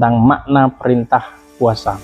tentang makna perintah puasa.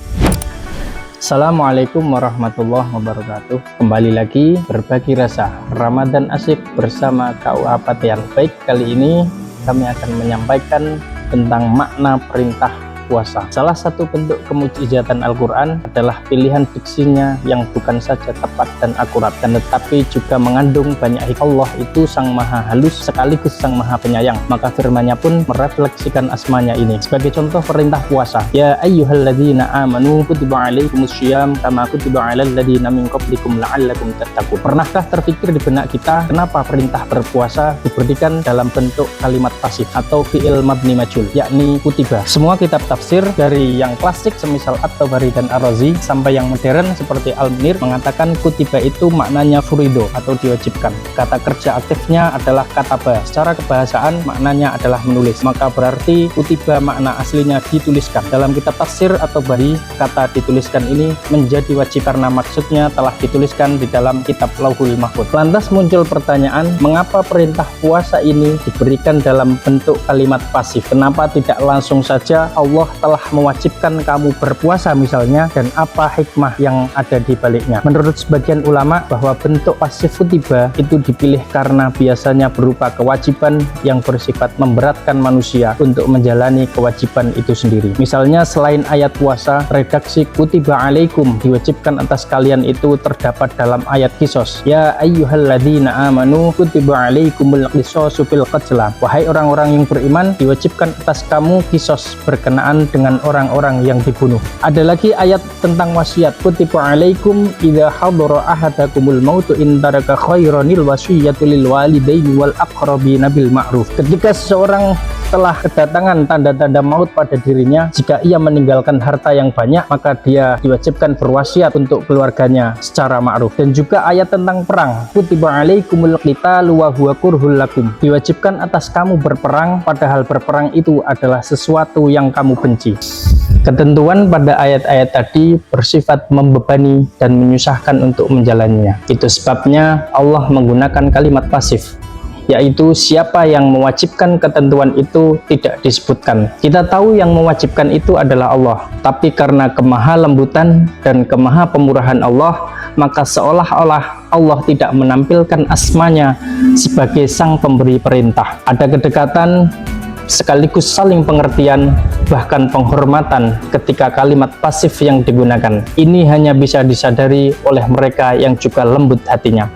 Assalamualaikum warahmatullahi wabarakatuh. Kembali lagi berbagi rasa Ramadan Asyik bersama KUA Patian. Baik, kali ini kami akan menyampaikan tentang makna perintah puasa. Salah satu bentuk kemujizatan Al-Quran adalah pilihan diksinya yang bukan saja tepat dan akurat, dan tetapi juga mengandung banyak hikmah. Allah itu sang maha halus sekaligus sang maha penyayang, maka firman-Nya pun merefleksikan asmanya ini. Sebagai contoh perintah puasa, ya ayyuhalladzina amanu kutiba alaikumussyiyam kama kutiba alal ladzina min qablikum la'allakum tattaqun. Pernahkah terpikir di benak kita kenapa perintah berpuasa diberikan dalam bentuk kalimat pasif atau fi'il mabni majhul, yakni kutiba? Semua kitab tafsir dari yang klasik semisal At-Tabari dan Ar-Razi sampai yang modern seperti Al-Munir mengatakan kutiba itu maknanya furido atau diwajibkan. Kata kerja aktifnya adalah kataba. Secara kebahasaan maknanya adalah menulis, maka berarti kutiba makna aslinya dituliskan. Dalam kitab tafsir At-Tabari, kata dituliskan ini menjadi wajib karena maksudnya telah dituliskan di dalam kitab Lauhul Mahfuz. Lantas muncul pertanyaan, mengapa perintah puasa ini diberikan dalam bentuk kalimat pasif? Kenapa tidak langsung saja Allah telah mewajibkan kamu berpuasa misalnya, dan apa hikmah yang ada di baliknya? Menurut sebagian ulama, bahwa bentuk pasif kutiba itu dipilih karena biasanya berupa kewajiban yang bersifat memberatkan manusia untuk menjalani kewajiban itu sendiri. Misalnya selain ayat puasa, redaksi kutiba alaikum diwajibkan atas kalian itu terdapat dalam ayat Qisas, ya ayyuhalladzina amanu kutiba alaikumul qisasu fil qatl. Wahai orang-orang yang beriman, diwajibkan atas kamu qisas berkenaan dengan orang-orang yang dibunuh. Ada lagi ayat tentang wasiat, kutiba alaikum idza hadara ahadakumul mautu in taraka khairanil wasiyatu lil walidaini wal aqrabina bil ma'ruf. Ketika seseorang telah kedatangan tanda-tanda maut pada dirinya, jika ia meninggalkan harta yang banyak, maka dia diwajibkan berwasiat untuk keluarganya secara ma'ruf. Dan juga ayat tentang perang, kutiba alaikumul qitalu wa huwa kurhul lakum. Diwajibkan atas kamu berperang, padahal berperang itu adalah sesuatu yang kamu benci. Ketentuan pada ayat-ayat tadi bersifat membebani dan menyusahkan untuk menjalaninya. Itu sebabnya Allah menggunakan kalimat pasif, yaitu siapa yang mewajibkan ketentuan itu tidak disebutkan. Kita tahu yang mewajibkan itu adalah Allah, tapi karena kemahalembutan dan kemahapemurahan Allah, maka seolah-olah Allah tidak menampilkan asmanya sebagai sang pemberi perintah. Ada kedekatan sekaligus saling pengertian, bahkan penghormatan ketika kalimat pasif yang digunakan. Ini hanya bisa disadari oleh mereka yang juga lembut hatinya.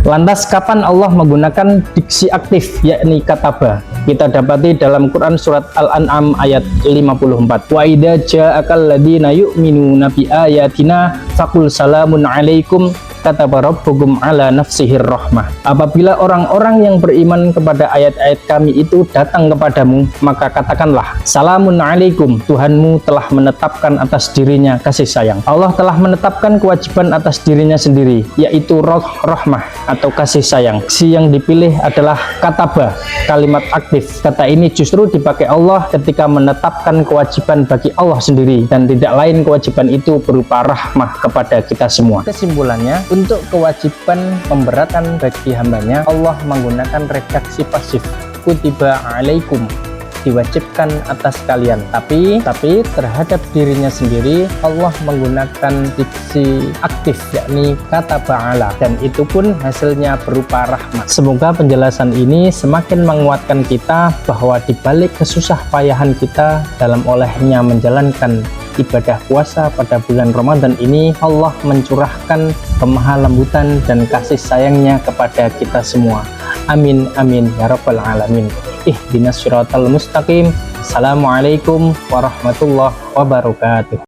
Lantas kapan Allah menggunakan diksi aktif, yakni kataba? Kita dapati dalam Quran surat Al-An'am ayat 54. Wa idza ja'akal ladzina yu'minuna bi ayatina faqul salamun 'alaikum kataba rabbukum ala nafsihir rahmah. Apabila orang-orang yang beriman kepada ayat-ayat kami itu datang kepadamu, maka katakanlah, salamun alaikum, Tuhanmu telah menetapkan atas dirinya kasih sayang. Allah telah menetapkan kewajiban atas dirinya sendiri, yaitu rahmah atau kasih sayang. Si yang dipilih adalah kataba, kalimat aktif. Kata ini justru dipakai Allah ketika menetapkan kewajiban bagi Allah sendiri, dan tidak lain kewajiban itu berupa rahmah kepada kita semua. Kesimpulannya, untuk kewajiban pemberatan bagi hambanya, Allah menggunakan redaksi pasif, kutiba alaikum, diwajibkan atas kalian. Tapi terhadap dirinya sendiri Allah menggunakan diksi aktif, yakni kata ba'ala, dan itu pun hasilnya berupa rahmat. Semoga penjelasan ini semakin menguatkan kita bahwa dibalik kesusah payahan kita dalam olehnya menjalankan ibadah puasa pada bulan Ramadan ini, Allah mencurahkan kemahalembutan dan kasih sayangnya kepada kita semua. Amin amin ya rabbal alamin. Ihdinas siratal mustaqim. Assalamualaikum warahmatullahi wabarakatuh.